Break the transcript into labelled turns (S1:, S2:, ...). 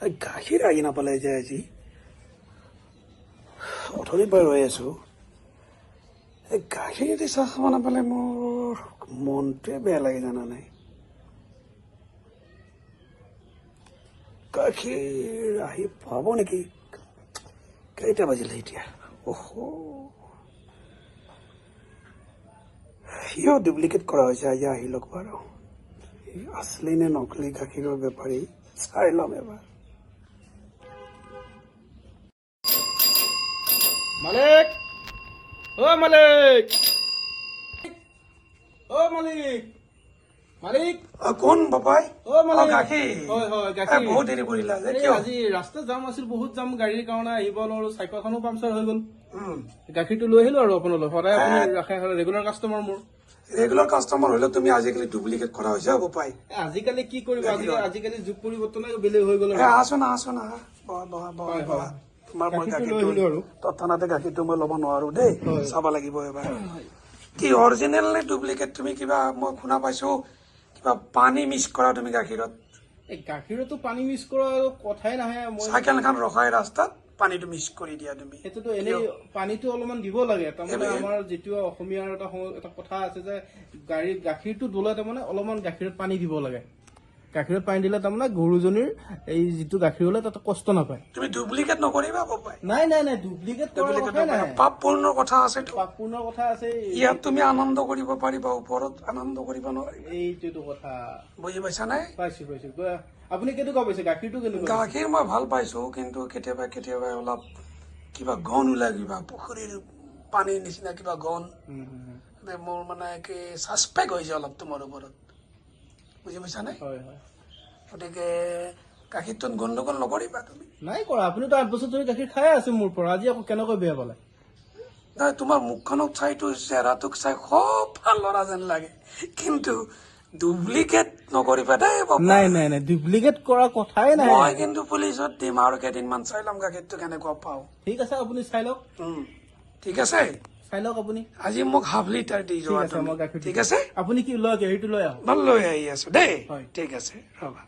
S1: গাখীৰ আহি নাপালে যে আজি অথনিৰ পৰা ৰৈ আছো গাখীৰেদি চাহ খাব নাপালে মোৰ মনটোৱে বেয়া লাগে জানা নাই গাখীৰ আহি পাব নেকি কেইটা বাজিলে এতিয়া সিও ডুপ্লিকেট কৰা হৈছে আজি আহি লওক বাৰু আছলি নে নকলি গাখীৰৰ বেপাৰী চাই ল'ম এবাৰ
S2: মালিক ও মালিক ও মালিক মালিক
S1: কোন বাপাই
S2: ও মালিক
S1: গাখীৰ
S2: হয় হয় গাখীৰ
S1: বহুত দেৰি কৰিলা যে
S2: এই
S1: কিয়
S2: আজি ৰাস্তাত জাম আছিল বহুত জাম গাড়ীৰ কাৰণে আহিব নোৱাৰো চাইকেলখনো পামচাৰ হৈ গ'ল গাখীৰটো লৈ আহিলো আৰু আপোনালৈ সদায় আপুনি ৰাখে ৰেগুলাৰ কাষ্টমাৰ মোৰ
S1: ৰেগুলাৰ কাষ্টমাৰ হলে তুমি আজিকালি ডুপ্লিকেট কৰা হৈছে বাপাই
S2: আজিকালি কি কৰিব আজিকালি যুগ পৰিৱৰ্তন বেলেগ হৈ গ'ল
S1: আছো না বহা তোমাৰ মই গাখীৰটো তৎক্ষণাতে গাখীৰটো মই ল'ব নোৱাৰো দেই চাব লাগিব এবাৰ কি অৰিজিনেল নে ডুপ্লিকেট তুমি কিবা মই শুনা পাইছো কিবা পানী মিক্স কৰা তুমি গাখীৰত
S2: এই গাখীৰতো পানী মিক্স কৰা কথাই নাহে
S1: চাইকেলখন ৰখাই ৰাস্তাত পানীটো মিক্স কৰি দিয়া তুমি
S2: সেইটোতো এনেই পানীটো অলপমান দিব লাগে তাৰমানে আমাৰ যিটো অসমীয়াৰ এটা কথা আছে যে গাখীৰটো দোলে তাৰমানে অলপমান গাখীৰত পানী দিব লাগে গাখীৰত পানী দিলে তাৰমানে গৰুজনীৰ এই যিটো গাখীৰ হলে তাতে কষ্ট নাপায়
S1: তুমি ডুপ্লিকেট নকৰিবা বাপাই
S2: নাই ডুপ্লিকেট
S1: পাপপূৰ্ণ কথা আছে
S2: পাপপূৰ্ণ কথা আছে
S1: ইয়াত তুমি আনন্দ কৰিব পাৰিবা ওপৰত আনন্দ কৰিব নোৱাৰিবা
S2: এইটো কথা
S1: বুজি পাইছা নাই
S2: পাইছো আপুনি কেনেকুৱা পাইছে গাখীৰটো কেনেকুৱা
S1: গাখীৰ মই ভাল পাইছো কিন্তু কেতিয়াবা অলপ কিবা গণ ওলাই কিবা পুখুৰীৰ পানীৰ নিচিনা কিবা গণ মোৰ মানে কি ছাছপেক্ট হৈছে অলপ তোমাৰ ওপৰত বুজি পাইছা নাই গতিকে গাখীৰটোত গণ্ডগোল নকৰিবা তুমি
S2: নাই কৰা আপুনিতো 8 বছৰ ধৰি গাখীৰ খাই আছে মোৰ পৰা আজি আকৌ কেনেকৈ বেয়া পালে
S1: নাই তোমাৰ মুখখনক চাইতো চেহেৰাটোক চাই খুব ভাল ল'ৰা যেন লাগে কিন্তু ডুপ্লিকেট নকৰিবা দেই
S2: নাই ডুপ্লিকেট কৰা কথাই নাই
S1: মই কিন্তু পুলিচত দিম আৰু কেইদিনমান চাই ল'ম গাখীৰটো কেনেকুৱা পাওঁ
S2: ঠিক আছে আপুনি চাই লওক
S1: ঠিক আছে
S2: চাই লওক আপুনি
S1: আজি মোক হাফ লিটাৰ দি যোৱা ঠিক আছে
S2: আপুনি কি লয় গাখীৰটো লৈ আহক
S1: মই লৈ আহি আছো দেই ঠিক আছে ৰবা